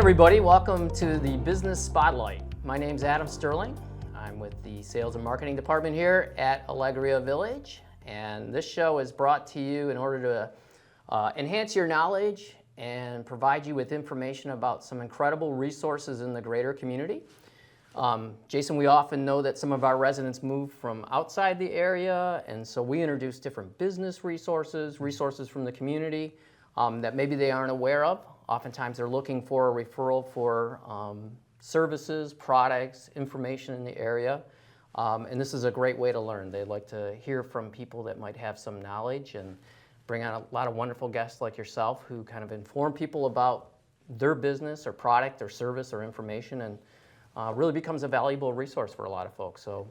everybody, welcome to the Business Spotlight. My name's Adam Sterling. I'm with the Sales and Marketing Department here at Alegria Village, and this show is brought to you in order to enhance your knowledge and provide you with information about some incredible resources in the greater community. Jason, we often know that some of our residents move from outside the area, and so we introduce different business resources from the community that maybe they aren't aware of. Oftentimes they're looking for a referral for services, products, information in the area, and this is a great way to learn. They like to hear from people that might have some knowledge and bring on a lot of wonderful guests like yourself who kind of inform people about their business or product or service or information, and really becomes a valuable resource for a lot of folks. So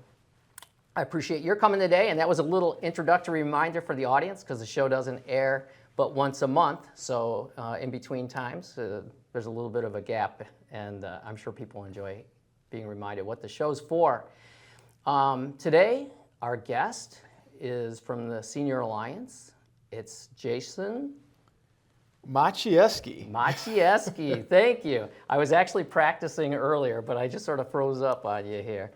I appreciate your coming today, and that was a little introductory reminder for the audience because the show doesn't air but once a month, so in between times there's a little bit of a gap, and I'm sure people enjoy being reminded what the show's for. Today, our guest is from the Senior Alliance. It's Jason Macieski. Macieski, thank you. I was actually practicing earlier, but I just sort of froze up on you here.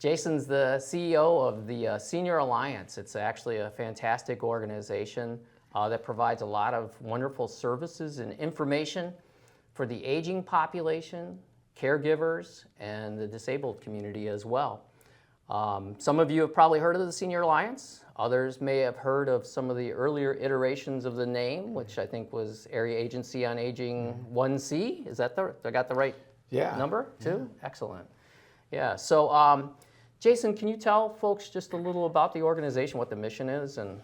Jason's the CEO of the Senior Alliance. It's actually a fantastic organization that provides a lot of wonderful services and information for the aging population, caregivers, and the disabled community as well. Some of you have probably heard of the Senior Alliance. Others may have heard of some of the earlier iterations of the name, which I think was Area Agency on Aging 1C. Is that I got the right number too? Yeah. Excellent. Yeah, so Jason, can you tell folks just a little about the organization, what the mission is and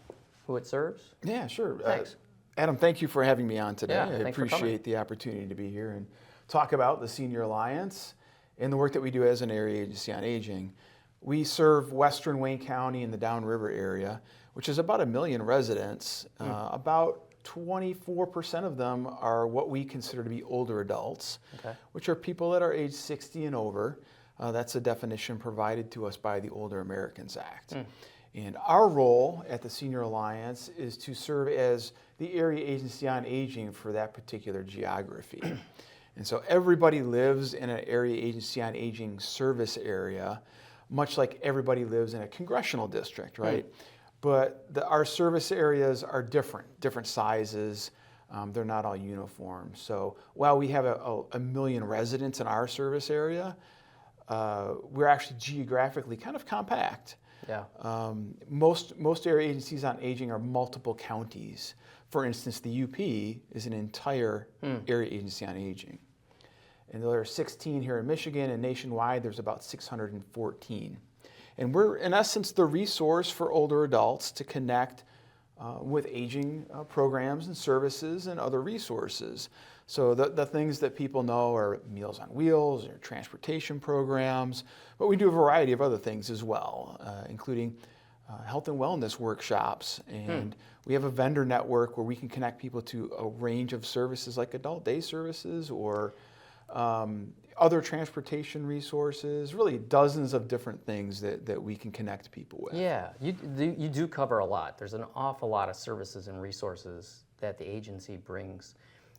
who it serves? Yeah, sure. Thanks. Adam, thank you for having me on today. Yeah, I thanks for coming. appreciate the opportunity to be here and talk about the Senior Alliance and the work that we do as an Area Agency on Aging. We serve Western Wayne County and the Downriver area, which is about 1 million residents. About 24% of them are what we consider to be older adults, which are people that are age 60 and over. That's a definition provided to us by the Older Americans Act. And our role at the Senior Alliance is to serve as the Area Agency on Aging for that particular geography. And so everybody lives in an Area Agency on Aging service area, much like everybody lives in a congressional district, right? But our service areas are different sizes. They're not all uniform. So while we have a million residents in our service area, we're actually geographically kind of compact. Yeah. Most area agencies on aging are multiple counties. For instance, the UP is an entire area agency on aging. And there are 16 here in Michigan, and nationwide there's about 614. And we're, in essence, the resource for older adults to connect with aging programs and services and other resources. So the things that people know are Meals on Wheels or transportation programs, but we do a variety of other things as well, including health and wellness workshops. And we have a vendor network where we can connect people to a range of services like adult day services or other transportation resources, really dozens of different things that we can connect people with. Yeah, you do cover a lot. There's an awful lot of services and resources that the agency brings.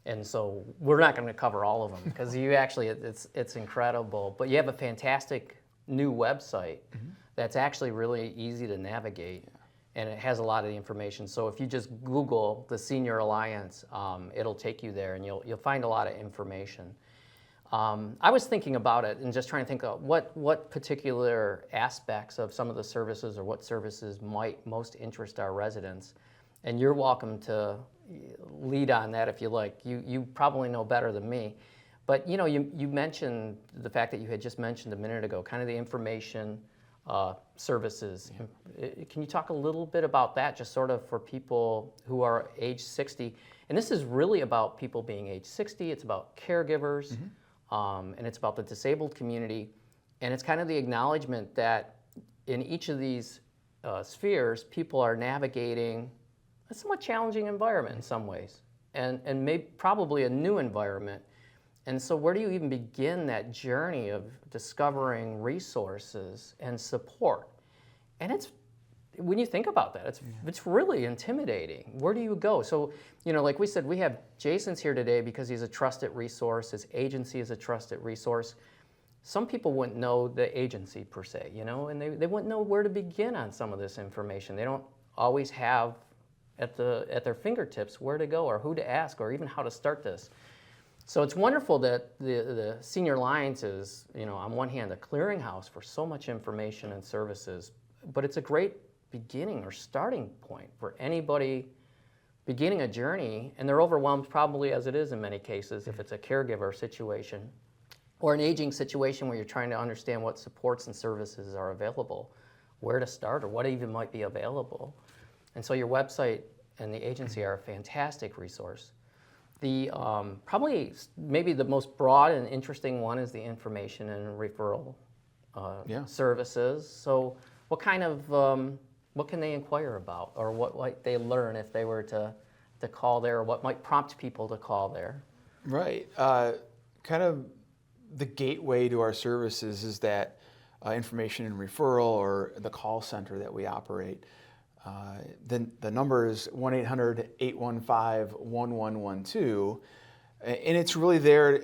And so we're not going to cover all of them because you actually, it's incredible. But you have a fantastic new website that's actually really easy to navigate, and it has a lot of the information. So if you just Google the Senior Alliance, it'll take you there, and you'll find a lot of information. I was thinking about it and just trying to think of what particular aspects of some of the services or what services might most interest our residents. And you're welcome to lead on that if you like. You probably know better than me. But you mentioned the fact that you had just mentioned a minute ago, kind of the information services. Yeah. Can you talk a little bit about that, just sort of for people who are age 60? And this is really about people being age 60. It's about caregivers, and it's about the disabled community. And it's kind of the acknowledgement that in each of these spheres, people are navigating a somewhat challenging environment in some ways, and probably a new environment. And so where do you even begin that journey of discovering resources and support? And when you think about that, it's really intimidating. Where do you go? So, like we said, we have Jason's here today because he's a trusted resource. His agency is a trusted resource. Some people wouldn't know the agency per se, and they wouldn't know where to begin on some of this information. They don't always have at their fingertips where to go or who to ask or even how to start this. So it's wonderful that the Senior Alliance is, on one hand, a clearinghouse for so much information and services, but it's a great beginning or starting point for anybody beginning a journey, and they're overwhelmed probably as it is in many cases if it's a caregiver situation or an aging situation where you're trying to understand what supports and services are available, where to start or what even might be available. And so your website and the agency are a fantastic resource. The probably maybe the most broad and interesting one is the information and referral services. So what kind of, what can they inquire about, or what might they learn if they were to call there, or what might prompt people to call there? Right. Kind of the gateway to our services is that information and referral, or the call center that we operate. The number is 1-800-815-1112, and it's really there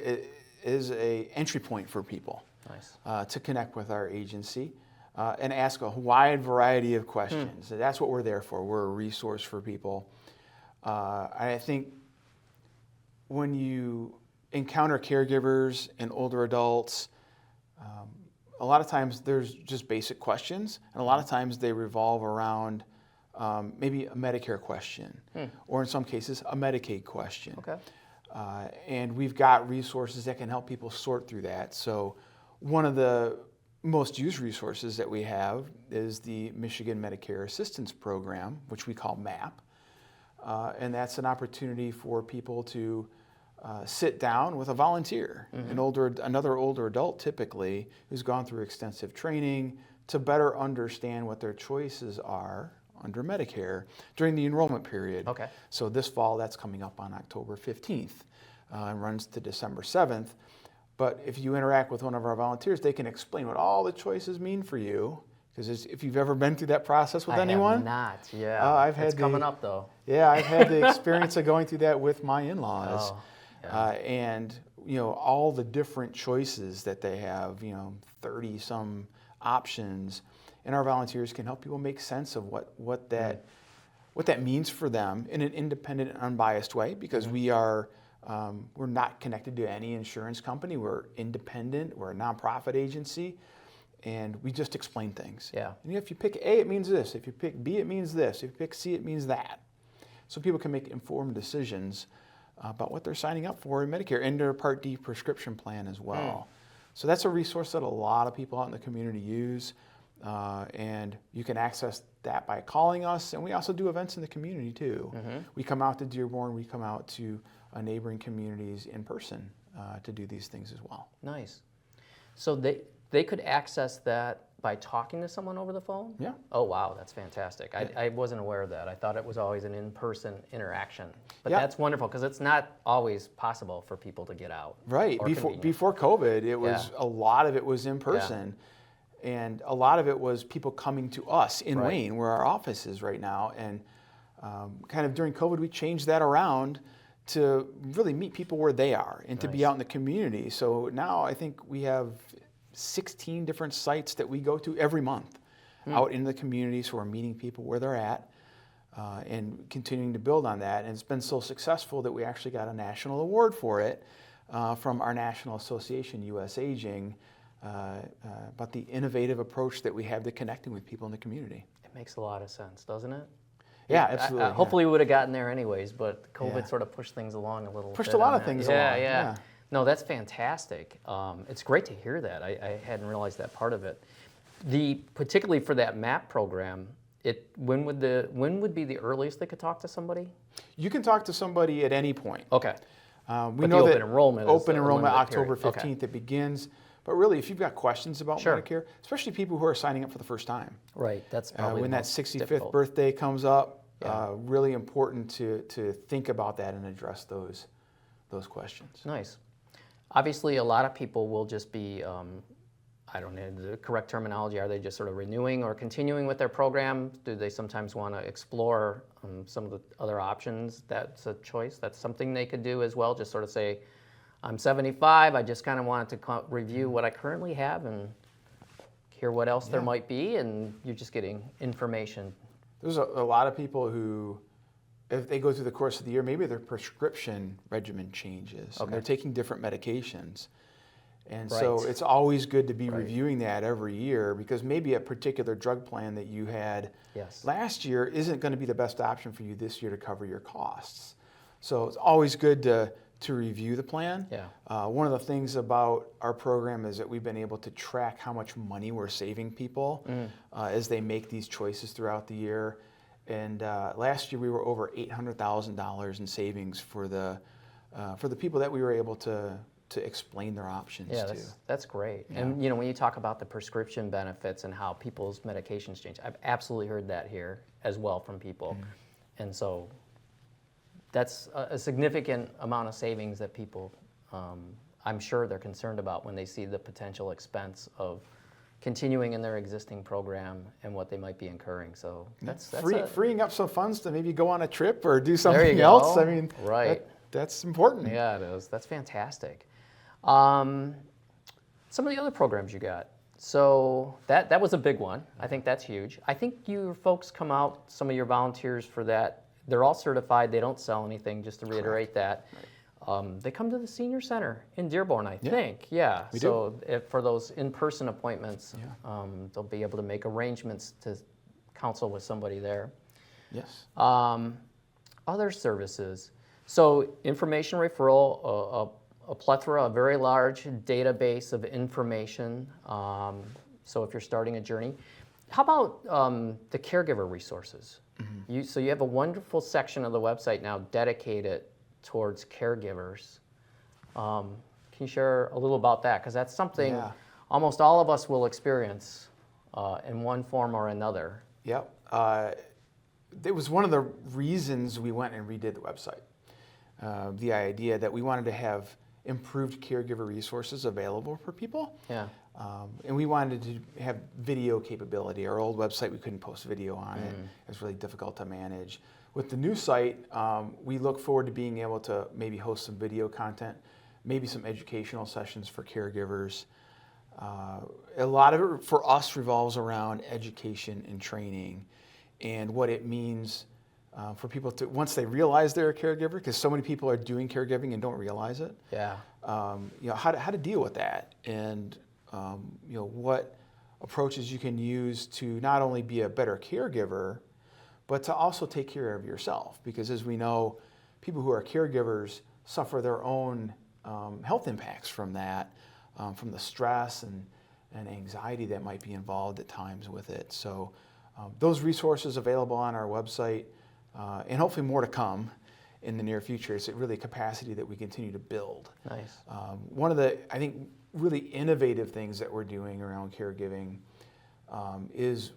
as a entry point for people. Nice. To connect with our agency and ask a wide variety of questions. That's what we're there for. We're a resource for people. I think when you encounter caregivers and older adults, a lot of times there's just basic questions, and a lot of times they revolve around maybe a Medicare question, or in some cases a Medicaid question. Okay. And we've got resources that can help people sort through that. So one of the most used resources that we have is the Michigan Medicare Assistance Program, which we call MAP. And that's an opportunity for people to sit down with a volunteer, another older adult typically, who's gone through extensive training to better understand what their choices are under Medicare during the enrollment period. Okay. So this fall, that's coming up on October 15th and runs to December 7th. But if you interact with one of our volunteers, they can explain what all the choices mean for you. Because if you've ever been through that process with anyone. I have not, yeah. It's coming up though. Yeah, I've had the experience of going through that with my in-laws. Oh, yeah. And, all the different choices that they have, 30 some options. And our volunteers can help people make sense of what that means for them in an independent and unbiased way, because we're not connected to any insurance company. We're independent. We're a nonprofit agency, and we just explain things. Yeah. And if you pick A, it means this. If you pick B, it means this. If you pick C, it means that. So people can make informed decisions about what they're signing up for in Medicare and their Part D prescription plan as well. So that's a resource that a lot of people out in the community use. And you can access that by calling us, and we also do events in the community too. We come out to Dearborn, we come out to neighboring communities in person to do these things as well. Nice. So they could access that by talking to someone over the phone? Yeah. Oh, wow, that's fantastic. I wasn't aware of that. I thought it was always an in-person interaction. But Yeah. that's wonderful, because it's not always possible for people to get out. Right. or convenient. Before COVID, it was a lot of it was in person. And a lot of it was people coming to us in Wayne, where our office is right now. And kind of during COVID, we changed that around to really meet people where they are and to be out in the community. So now I think we have 16 different sites that we go to every month out in the community. So we're meeting people where they're at and continuing to build on that. And it's been so successful that we actually got a national award for it from our National Association, U.S. Aging, about the innovative approach that we have to connecting with people in the community. It makes a lot of sense, doesn't it? Yeah, absolutely. Hopefully we would have gotten there anyways, but COVID sort of pushed things along a little bit. Pushed a lot of things along. Yeah. No, that's fantastic. It's great to hear that. I hadn't realized that part of it. Particularly for that MAP program, when would be the earliest they could talk to somebody? You can talk to somebody at any point. Okay. We know that enrollment open enrollment limited October period. 15th it begins. But really, if you've got questions about Sure. Medicare, especially people who are signing up for the first time, Right, that's probably when the that most 65th difficult. birthday comes up, Yeah. really important to think about that and address those questions. Nice. Obviously, a lot of people will just be I don't know the correct terminology. Are they just sort of renewing or continuing with their program? Do they sometimes want to explore some of the other options? That's a choice. That's something they could do as well. Just sort of say, I'm 75. I just kind of wanted to review what I currently have and hear what else there might be. And you're just getting information. There's a lot of people who, if they go through the course of the year, maybe their prescription regimen changes. And they're taking different medications. And so it's always good to be reviewing that every year, because maybe a particular drug plan that you had last year isn't going to be the best option for you this year to cover your costs. So it's always good to review the plan. One of the things about our program is that we've been able to track how much money we're saving people as they make these choices throughout the year. And last year we were over $800,000 in savings for the people that we were able to explain their options to. That's great. And when you talk about the prescription benefits and how people's medications change, I've absolutely heard that here as well from people. And so that's a significant amount of savings that people, I'm sure they're concerned about when they see the potential expense of continuing in their existing program and what they might be incurring. So that's freeing up some funds to maybe go on a trip or do something else. I mean, that's important. Yeah, it is. That's fantastic. Some of the other programs you got. So that was a big one. I think that's huge. I think you folks come out, some of your volunteers for that, they're all certified. They don't sell anything, just to reiterate that. They come to the Senior Center in Dearborn, I think. Yeah. So for those in-person appointments, they'll be able to make arrangements to counsel with somebody there. Yes. Other services. So information referral, a plethora, a very large database of information. So if you're starting a journey. How about the caregiver resources? So you have a wonderful section of the website now dedicated towards caregivers. Can you share a little about that? Because that's something almost all of us will experience in one form or another. Yep. It was one of the reasons we went and redid the website. The idea that we wanted to have improved caregiver resources available for people. And we wanted to have video capability. Our old website, we couldn't post video on it. It was really difficult to manage. With the new site, we look forward to being able to maybe host some video content, maybe some educational sessions for caregivers. A lot of it for us revolves around education and training and what it means for people to, once they realize they're a caregiver, because so many people are doing caregiving and don't realize it. How to deal with that, and what approaches you can use to not only be a better caregiver, but to also take care of yourself. Because as we know, people who are caregivers suffer their own health impacts from that, from the stress and anxiety that might be involved at times with it. So those resources available on our website, and hopefully more to come in the near future. It's really a capacity that we continue to build. Nice. One of the, I think, really innovative things that we're doing around caregiving is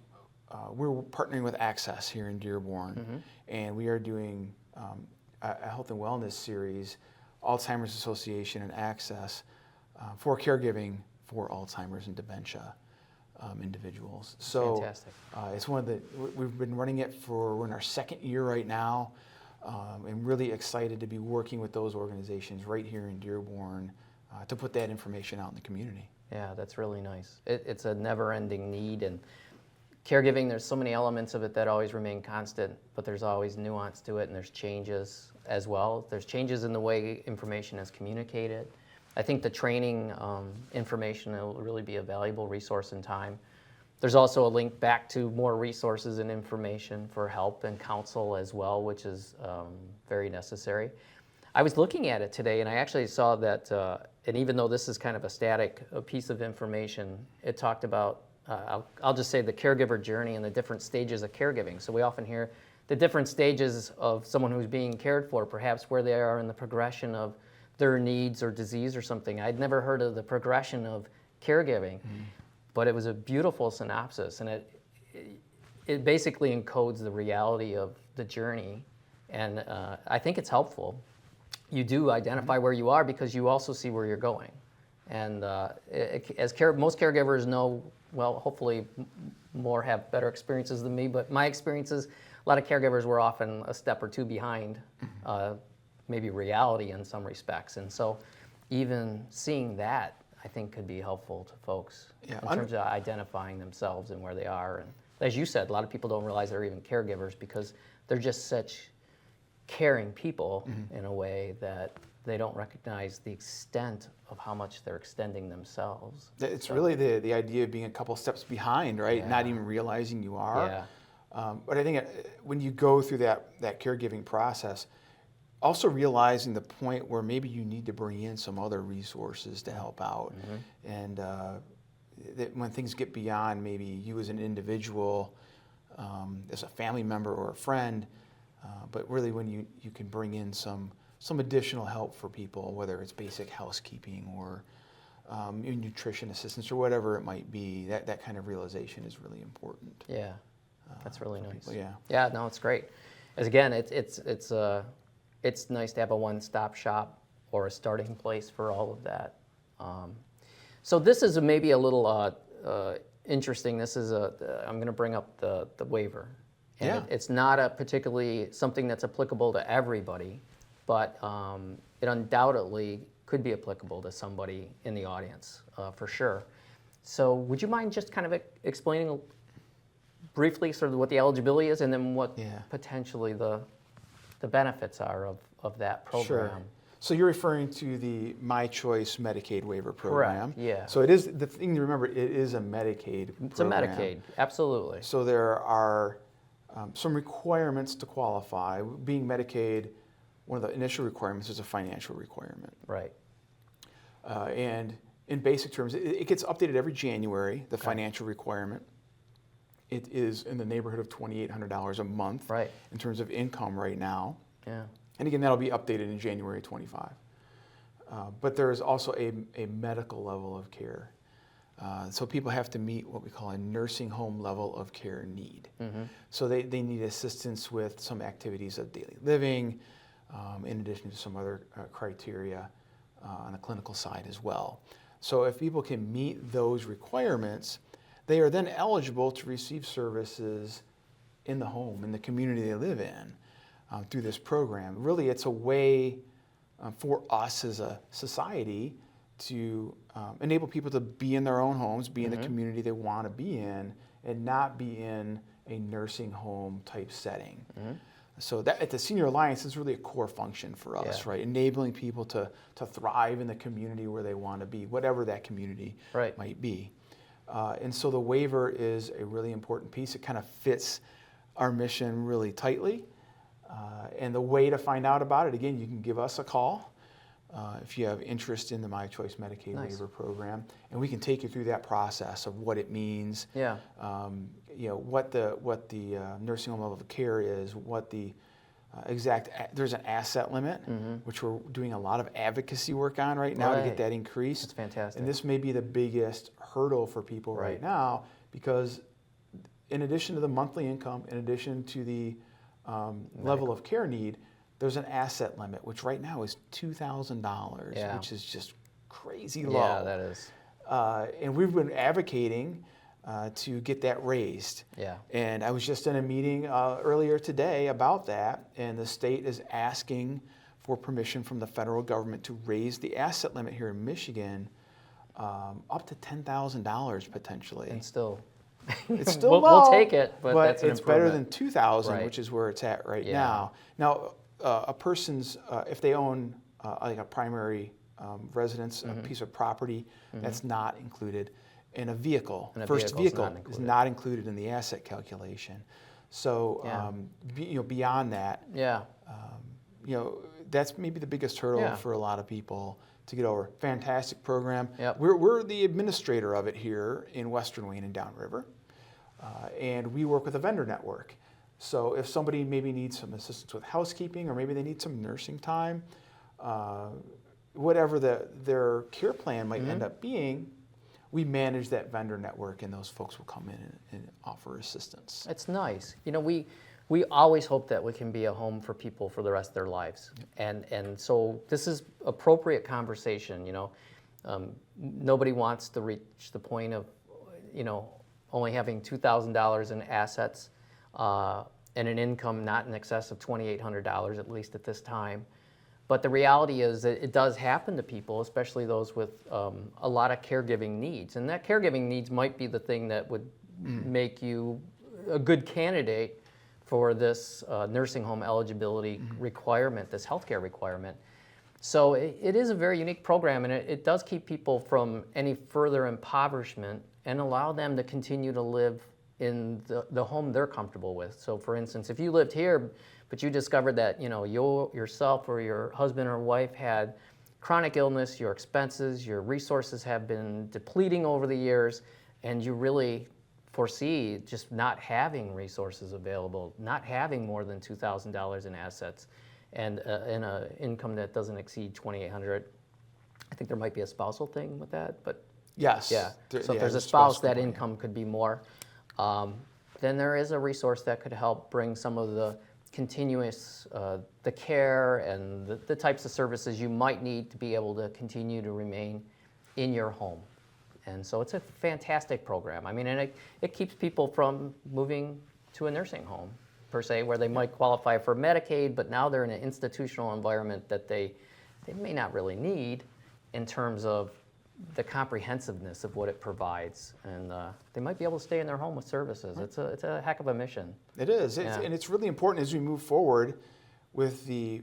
we're partnering with Access here in Dearborn, and we are doing a health and wellness series, Alzheimer's Association and Access, for caregiving for Alzheimer's and dementia individuals. So fantastic. It's one of the, we've been running it we're in our second year right now, and really excited to be working with those organizations right here in Dearborn to put that information out in the community. Yeah, that's really nice. It's a never-ending need, and caregiving, there's so many elements of it that always remain constant, but there's always nuance to it, and there's changes as well. There's changes in the way information is communicated. I think the training information will really be a valuable resource in time. There's also a link back to more resources and information for help and counsel as well, which is very necessary. I was looking at it today, and I actually saw that, and even though this is kind of a static piece of information, it talked about, I'll just say the caregiver journey and the different stages of caregiving. So we often hear the different stages of someone who's being cared for, perhaps where they are in the progression of their needs or disease or something. I'd never heard of the progression of caregiving, but it was a beautiful synopsis, and it basically encodes the reality of the journey, and I think it's helpful. You do identify where you are because you also see where you're going. And most caregivers know, well, hopefully more have better experiences than me, but my experiences, a lot of caregivers were often a step or two behind maybe reality in some respects. And so even seeing that, I think, could be helpful to folks in terms of identifying themselves and where they are. And as you said, a lot of people don't realize they're even caregivers because they're just such caring people in a way that they don't recognize the extent of how much they're extending themselves. It's really the idea of being a couple steps behind, right? Yeah. Not even realizing you are. Yeah. But I think when you go through that caregiving process, also realizing the point where maybe you need to bring in some other resources to help out. And that when things get beyond maybe you as an individual, as a family member or a friend, but really when you can bring in some additional help for people, whether it's basic housekeeping or nutrition assistance or whatever it might be, that kind of realization is really important. Yeah, that's really nice. People, yeah. Yeah, no, it's great. As again, it's nice to have a one-stop shop or a starting place for all of that. So this is maybe a little interesting. This is I'm going to bring up the waiver. And Yeah. it's not a particularly something that's applicable to everybody, but it undoubtedly could be applicable to somebody in the audience, for sure. So would you mind just kind of explaining briefly sort of what the eligibility is and then what potentially the benefits are of that program? Sure. So you're referring to the My Choice Medicaid waiver program. Correct, yeah. So it is, the thing to remember, it is a Medicaid program. It's a Medicaid, absolutely. So there are some requirements to qualify. Being Medicaid, one of the initial requirements is a financial requirement. Right. And in basic terms, it gets updated every January, the financial requirement. It is in the neighborhood of $2,800 a month in terms of income right now. Yeah. And again, that'll be updated in January 25. But there is also a medical level of care. So people have to meet what we call a nursing home level of care need. So they need assistance with some activities of daily living, in addition to some other criteria on the clinical side as well. So if people can meet those requirements, they are then eligible to receive services in the home, in the community they live in, through this program. Really, it's a way for us as a society to enable people to be in their own homes, be in the community they want to be in, and not be in a nursing home type setting. So that at the Senior Alliance is really a core function for us, right? Enabling people to thrive in the community where they want to be, whatever that community might be. And so the waiver is a really important piece. It kind of fits our mission really tightly. And the way to find out about it, again, you can give us a call if you have interest in the My Choice Medicaid waiver program, and we can take you through that process of what it means. You know, what the nursing home level of care is, what the there's an asset limit, which we're doing a lot of advocacy work on right now to get that increased. That's fantastic. And this may be the biggest hurdle for people right now, because in addition to the monthly income, in addition to the level of care need, there's an asset limit, which right now is $2,000, which is just crazy low. Yeah, that is. And we've been advocating to get that raised. Yeah. And I was just in a meeting earlier today about that, and the state is asking for permission from the federal government to raise the asset limit here in Michigan up to $10,000 potentially. And still, it's still we'll, low, we'll take it, but that's an it's better than improvement. $2,000, which is where it's at right now. Now, a person's if they own like a primary residence, a piece of property, that's not included. And a vehicle, first vehicle, is not included in the asset calculation. So, beyond that, that's maybe the biggest hurdle for a lot of people to get over. Fantastic program. We're the administrator of it here in Western Wayne and Downriver, and we work with a vendor network. So if somebody maybe needs some assistance with housekeeping, or maybe they need some nursing time, whatever their care plan might end up being, we manage that vendor network, and those folks will come in and offer assistance. It's nice. You know, we always hope that we can be a home for people for the rest of their lives. And so this is appropriate conversation, you know. Nobody wants to reach the point of, only having $2,000 in assets and an income not in excess of $2,800, at least at this time. But the reality is that it does happen to people, especially those with a lot of caregiving needs. And that caregiving needs might be the thing that would make you a good candidate for this nursing home eligibility requirement, this healthcare requirement. So it is a very unique program, and it does keep people from any further impoverishment and allow them to continue to live in the home they're comfortable with. So for instance, if you lived here, but you discovered that yourself or your husband or wife had chronic illness, your expenses, your resources have been depleting over the years, and you really foresee just not having resources available, not having more than $2,000 in assets, and an income that doesn't exceed $2,800. I think there might be a spousal thing with that, but yes. Yeah. So if there's a spouse, that income could be more. Then there is a resource that could help bring some of the continuous, the care and the types of services you might need to be able to continue to remain in your home. And so it's a fantastic program. I mean, and it keeps people from moving to a nursing home, per se, where they might qualify for Medicaid, but now they're in an institutional environment that they may not really need in terms of the comprehensiveness of what it provides, and they might be able to stay in their home with services. It's a heck of a mission. It is, and it's really important as we move forward with the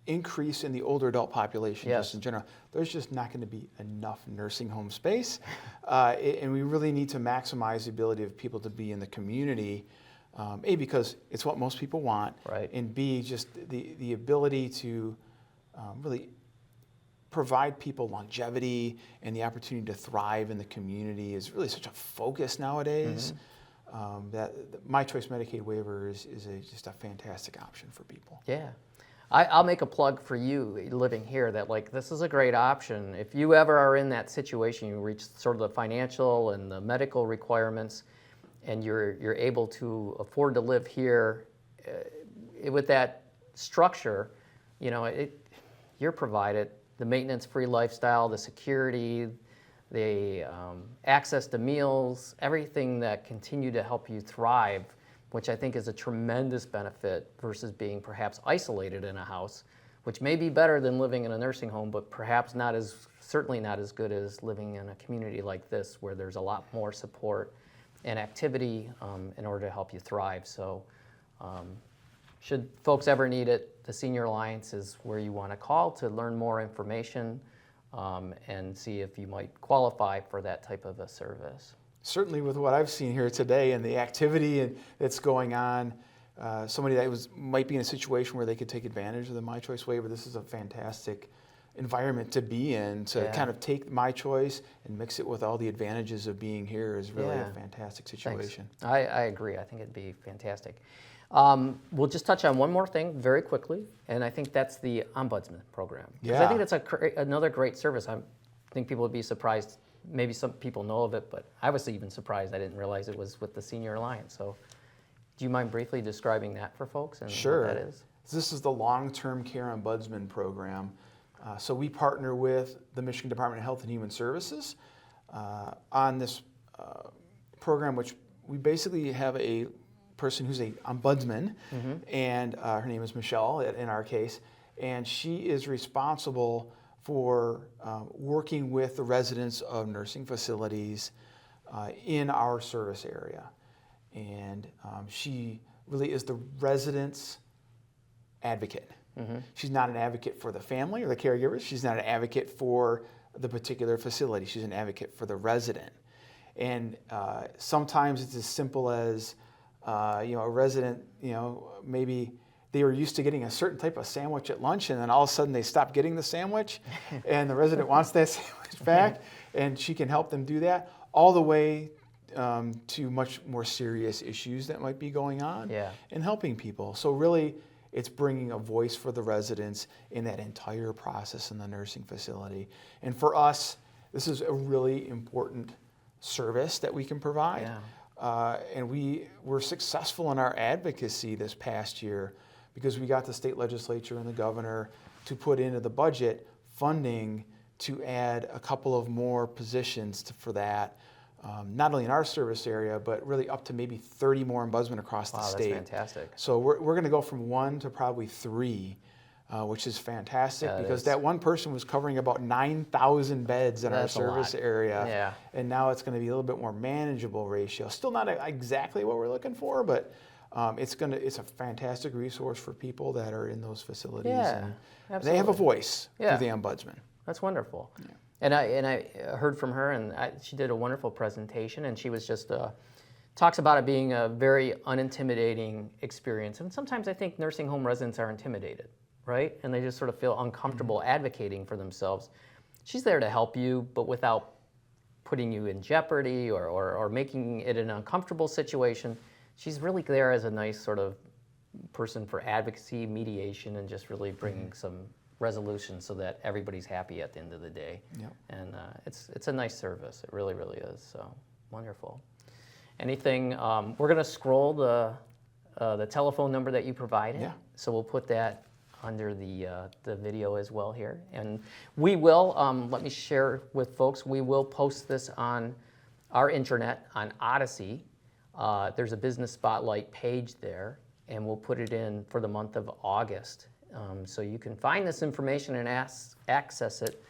increase in the older adult population. Yes. Just in general. There's just not going to be enough nursing home space, and we really need to maximize the ability of people to be in the community. A, because it's what most people want, right, and B, just the ability to really provide people longevity and the opportunity to thrive in the community is really such a focus nowadays. That My Choice Medicaid waiver is just a fantastic option for people. Yeah. I'll make a plug for you living here that this is a great option. If you ever are in that situation, you reach sort of the financial and the medical requirements, and you're able to afford to live here with that structure, you're provided the maintenance-free lifestyle, the security, the access to meals, everything that continue to help you thrive, which I think is a tremendous benefit versus being perhaps isolated in a house, which may be better than living in a nursing home, but perhaps certainly not as good as living in a community like this, where there's a lot more support and activity in order to help you thrive. So should folks ever need it, the Senior Alliance is where you want to call to learn more information and see if you might qualify for that type of a service. Certainly with what I've seen here today and the activity that's going on, somebody that might be in a situation where they could take advantage of the My Choice waiver, this is a fantastic environment to be in, to kind of take My Choice and mix it with all the advantages of being here is really a fantastic situation. I agree. I think it'd be fantastic. We'll just touch on one more thing very quickly, and I think that's the Ombudsman program. I think that's another great service. I think people would be surprised. Maybe some people know of it, but I was even surprised. I didn't realize it was with the Senior Alliance. So do you mind briefly describing that for folks and what that is? This is the Long-Term Care Ombudsman program. So we partner with the Michigan Department of Health and Human Services on this program, which we basically have a person who's an ombudsman, and her name is Michelle in our case, and she is responsible for working with the residents of nursing facilities in our service area. And she really is the resident's advocate. She's not an advocate for the family or the caregivers. She's not an advocate for the particular facility. She's an advocate for the resident. And sometimes it's as simple as a resident, maybe they were used to getting a certain type of sandwich at lunch, and then all of a sudden they stopped getting the sandwich, and the resident wants that sandwich back, and she can help them do that, all the way to much more serious issues that might be going on, and helping people. So really, it's bringing a voice for the residents in that entire process in the nursing facility. And for us, this is a really important service that we can provide. And we were successful in our advocacy this past year because we got the state legislature and the governor to put into the budget funding to add a couple of more positions for that, not only in our service area, but really up to maybe 30 more ombudsmen across the state. That's fantastic. So we're going to go from 1 to probably 3, which is fantastic because that one person was covering about 9,000 beds in our service area. Yeah. And now it's going to be a little bit more manageable ratio. Still not exactly what we're looking for, but it's a fantastic resource for people that are in those facilities. Yeah, and they have a voice through the ombudsman. That's wonderful. Yeah. And I heard from her, and she did a wonderful presentation, and she was just talks about it being a very unintimidating experience. And sometimes I think nursing home residents are intimidated, right? And they just sort of feel uncomfortable advocating for themselves. She's there to help you, but without putting you in jeopardy or making it an uncomfortable situation. She's really there as a nice sort of person for advocacy, mediation, and just really bringing some resolution so that everybody's happy at the end of the day. Yep. And it's a nice service. It really, really is. So wonderful. Anything? We're going to scroll the telephone number that you provided. Yeah. So we'll put that under the video as well here. And we will, let me share with folks, we will post this on our intranet on Odyssey. There's a Business Spotlight page there, and we'll put it in for the month of August. So you can find this information and access it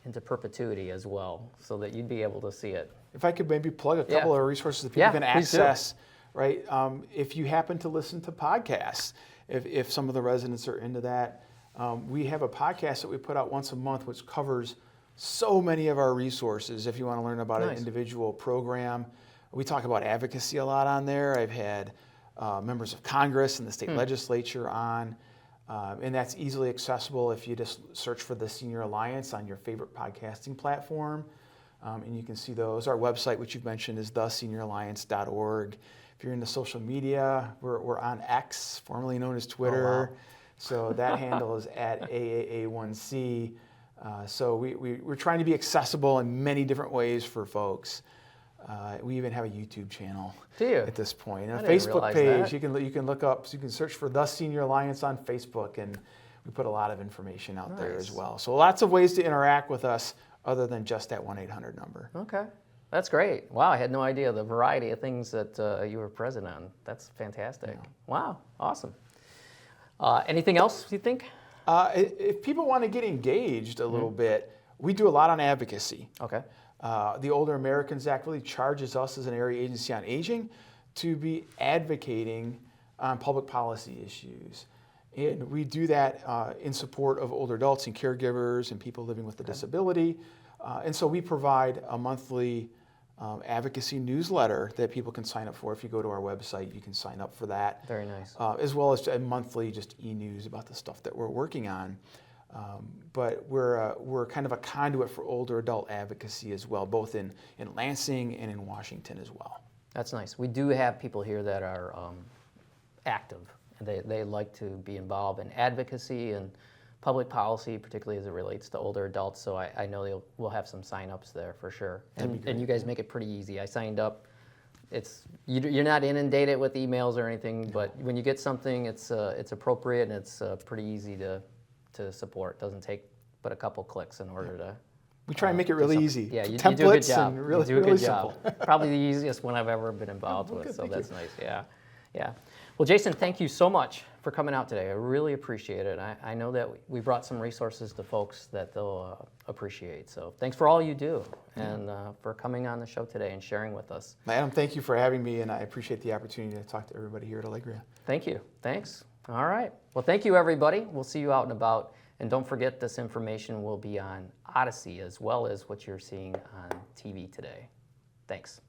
into perpetuity as well, so that you'd be able to see it. If I could maybe plug a couple of resources that people can access, right? If you happen to listen to podcasts, if some of the residents are into that, we have a podcast that we put out once a month, which covers so many of our resources. If you want to learn about an individual program, we talk about advocacy a lot on there. I've had members of Congress and the state legislature on. And that's easily accessible if you just search for the Senior Alliance on your favorite podcasting platform. And you can see those. Our website, which you've mentioned, is thesenioralliance.org. If you're into social media, we're on X, formerly known as Twitter. Oh, wow. So that handle is at AAA1C. So we're trying to be accessible in many different ways for folks. We even have a YouTube channel at this point. And a Facebook page, you can look up, so you can search for The Senior Alliance on Facebook, and we put a lot of information out there as well. So lots of ways to interact with us other than just that 1-800 number. Okay, that's great. Wow, I had no idea the variety of things that you were present on. That's fantastic. Yeah. Wow, awesome. Anything else you think? If people want to get engaged a little bit, we do a lot on advocacy. Okay. The Older Americans Act really charges us as an area agency on aging to be advocating on public policy issues. And we do that in support of older adults and caregivers and people living with a disability. And so we provide a monthly advocacy newsletter that people can sign up for. If you go to our website, you can sign up for that. Very nice. As well as a monthly just e-news about the stuff that we're working on. But we're kind of a conduit for older adult advocacy as well, both in Lansing and in Washington as well. That's nice. We do have people here that are active, and they like to be involved in advocacy and public policy, particularly as it relates to older adults. So I know we'll have some sign-ups there for sure. And you guys make it pretty easy. I signed up. You're not inundated with emails or anything, but when you get something, it's appropriate and it's pretty easy to support. It doesn't take but a couple clicks in order to. We try and make it really easy. Yeah, you Templates do a good job. And really, you do a good really job. simple. Probably the easiest one I've ever been involved with, so that's nice. Yeah. Well, Jason, thank you so much for coming out today. I really appreciate it. I know that we brought some resources to folks that they'll appreciate. So thanks for all you do and for coming on the show today and sharing with us. Adam, thank you for having me, and I appreciate the opportunity to talk to everybody here at Allegria. Thank you. Thanks. All right. Well, thank you, everybody. We'll see you out and about. And don't forget, this information will be on Odyssey as well as what you're seeing on TV today. Thanks.